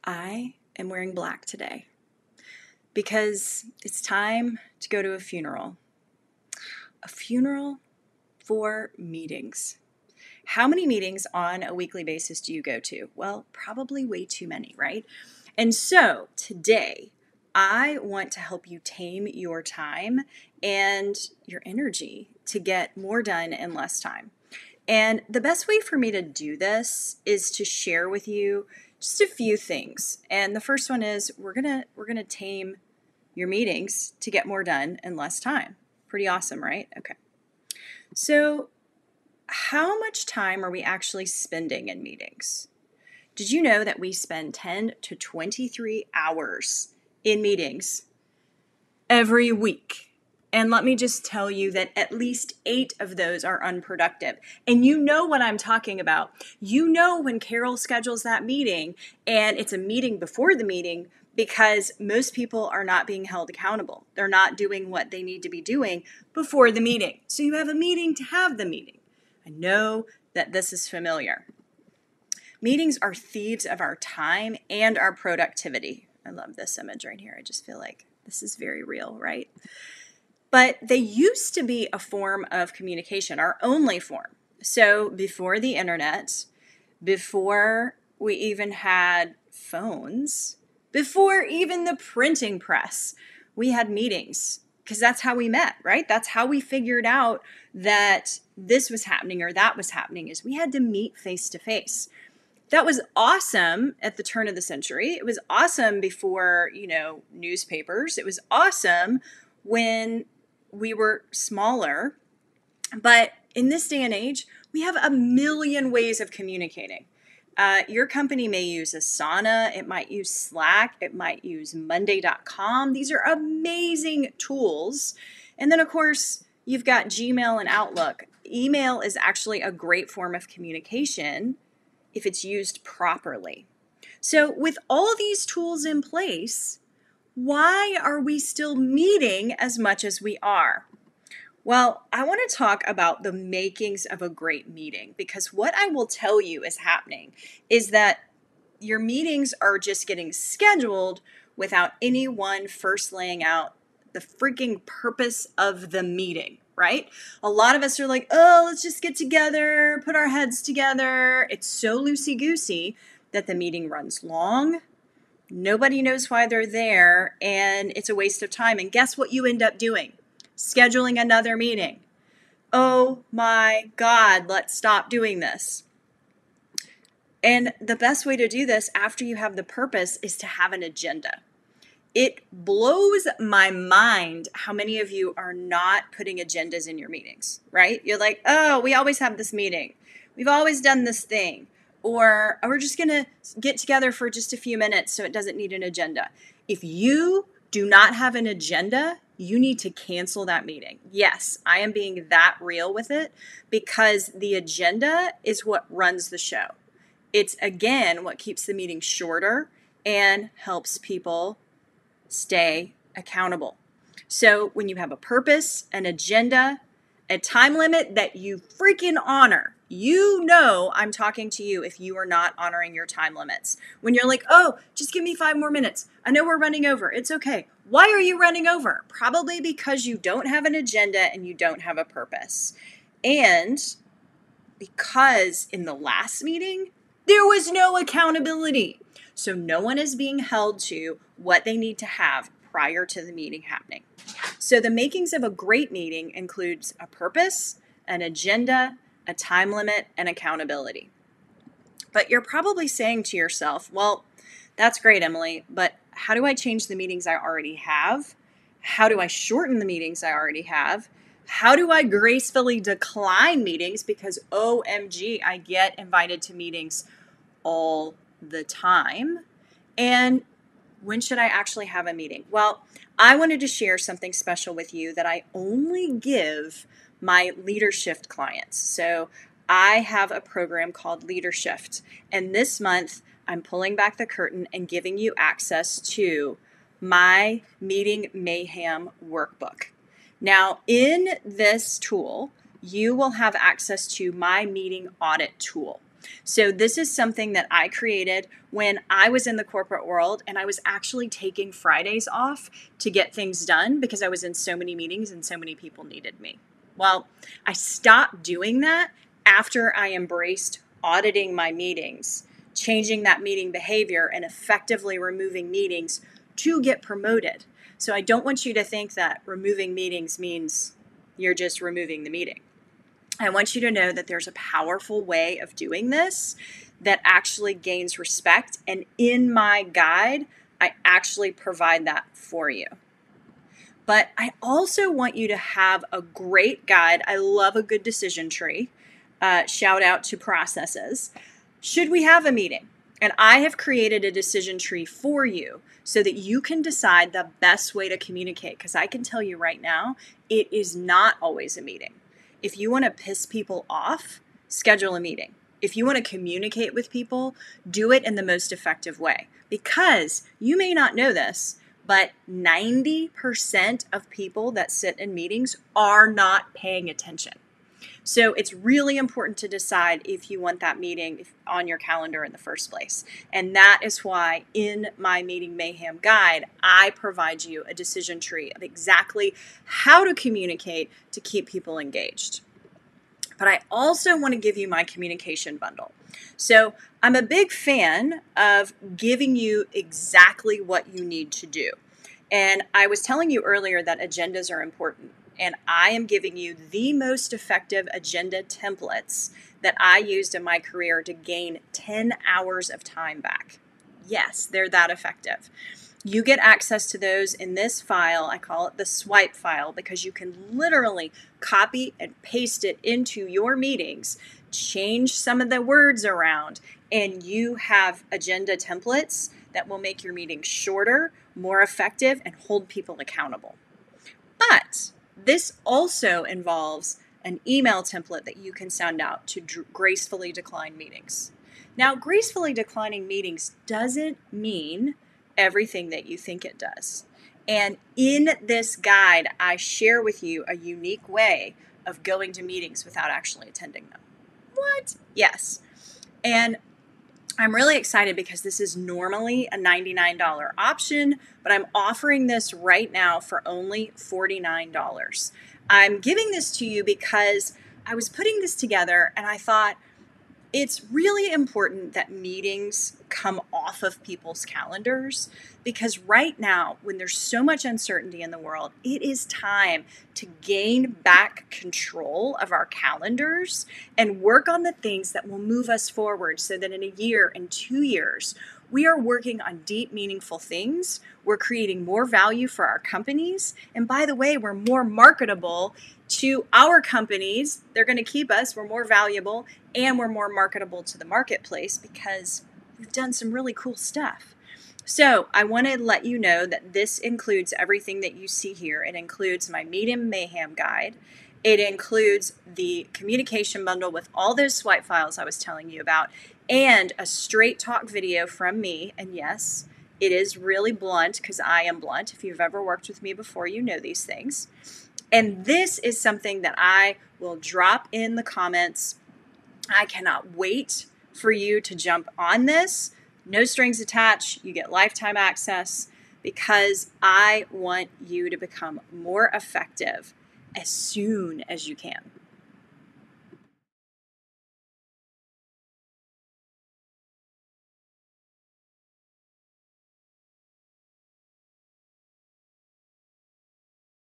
I am wearing black today because it's time to go to a funeral. A funeral for meetings. How many meetings on a weekly basis do you go to? Well, probably way too many, right? And so today, I want to help you tame your time and your energy to get more done in less time. And the best way for me to do this is to share with you just a few things. And the first one is we're gonna tame your meetings to get more done in less time. Pretty awesome, right? Okay. So how much time are we actually spending in meetings? Did you know that we spend 10 to 23 hours in meetings every week? And let me just tell you that at least 8 of those are unproductive. And you know what I'm talking about. You know when Carol schedules that meeting and it's a meeting before the meeting because most people are not being held accountable. They're not doing what they need to be doing before the meeting. So you have a meeting to have the meeting. I know that this is familiar. Meetings are thieves of our time and our productivity. I love this image right here. I just feel like this is very real, right? But they used to be a form of communication, our only form. So before the internet, before we even had phones, before even the printing press, we had meetings because that's how we met, right? That's how we figured out that this was happening or that was happening, is we had to meet face to face. That was awesome at the turn of the century. It was awesome before, newspapers. It was awesome when we were smaller. But in this day and age, we have a million ways of communicating. Your company may use Asana, it might use Slack, it might use Monday.com. These are amazing tools. And then, of course, you've got Gmail and Outlook. Email is actually a great form of communication if it's used properly. So with all these tools in place, why are we still meeting as much as we are? Well, I want to talk about the makings of a great meeting, because what I will tell you is happening is that your meetings are just getting scheduled without anyone first laying out the freaking purpose of the meeting, right? A lot of us are like, oh, let's just get together, put our heads together. It's so loosey-goosey that the meeting runs long. Nobody knows why they're there, and it's a waste of time. And guess what you end up doing? Scheduling another meeting. Oh my God, let's stop doing this. And the best way to do this after you have the purpose is to have an agenda. It blows my mind how many of you are not putting agendas in your meetings, right? You're like, oh, we always have this meeting. We've always done this thing. Or we're just going to get together for just a few minutes so it doesn't need an agenda. If you do not have an agenda, you need to cancel that meeting. Yes, I am being that real with it, because the agenda is what runs the show. It's, again, what keeps the meeting shorter and helps people stay accountable. So when you have a purpose, an agenda, a time limit that you freaking honor, you know I'm talking to you if you are not honoring your time limits. When you're like, oh, just give me 5 more minutes. I know we're running over. It's okay. Why are you running over? Probably because you don't have an agenda and you don't have a purpose. And because in the last meeting, there was no accountability. So no one is being held to what they need to have prior to the meeting happening. So the makings of a great meeting includes a purpose, an agenda, a time limit, and accountability. But you're probably saying to yourself, well, that's great, Emily, but how do I change the meetings I already have? How do I shorten the meetings I already have? How do I gracefully decline meetings? Because OMG, I get invited to meetings all the time. And when should I actually have a meeting? Well, I wanted to share something special with you that I only give my leadership clients. So I have a program called Leadership, and this month I'm pulling back the curtain and giving you access to my meeting mayhem workbook. Now, in this tool, you will have access to my meeting audit tool. So this is something that I created when I was in the corporate world, and I was actually taking Fridays off to get things done because I was in so many meetings and so many people needed me. Well, I stopped doing that after I embraced auditing my meetings, changing that meeting behavior, and effectively removing meetings to get promoted. So I don't want you to think that removing meetings means you're just removing the meeting. I want you to know that there's a powerful way of doing this that actually gains respect. And in my guide, I actually provide that for you. But I also want you to have a great guide. I love a good decision tree. Shout out to processes. Should we have a meeting? And I have created a decision tree for you so that you can decide the best way to communicate. Because I can tell you right now, it is not always a meeting. If you want to piss people off, schedule a meeting. If you want to communicate with people, do it in the most effective way. Because you may not know this, but 90% of people that sit in meetings are not paying attention. So it's really important to decide if you want that meeting on your calendar in the first place. And that is why in my Meeting Mayhem guide, I provide you a decision tree of exactly how to communicate to keep people engaged. But I also want to give you my communication bundle. So I'm a big fan of giving you exactly what you need to do. And I was telling you earlier that agendas are important. And I am giving you the most effective agenda templates that I used in my career to gain 10 hours of time back. Yes, they're that effective. You get access to those in this file. I call it the swipe file because you can literally copy and paste it into your meetings, change some of the words around, and you have agenda templates that will make your meetings shorter, more effective, and hold people accountable. But this also involves an email template that you can send out to gracefully decline meetings. Now, gracefully declining meetings doesn't mean everything that you think it does. And in this guide, I share with you a unique way of going to meetings without actually attending them. What? Yes. And I'm really excited because this is normally a $99 option, but I'm offering this right now for only $49. I'm giving this to you because I was putting this together and I thought it's really important that meetings come off of people's calendars because right now, when there's so much uncertainty in the world, it is time to gain back control of our calendars and work on the things that will move us forward so that in a year and 2 years, we are working on deep, meaningful things. We're creating more value for our companies. And by the way, we're more marketable to our companies. They're going to keep us. We're more valuable and we're more marketable to the marketplace because we've done some really cool stuff. So I want to let you know that this includes everything that you see here. It includes my Meeting Mayhem guide. It includes the communication bundle with all those swipe files I was telling you about and a straight talk video from me. And yes, it is really blunt because I am blunt. If you've ever worked with me before, you know these things. And this is something that I will drop in the comments. I cannot wait for you to jump on this. No strings attached. You get lifetime access because I want you to become more effective as soon as you can.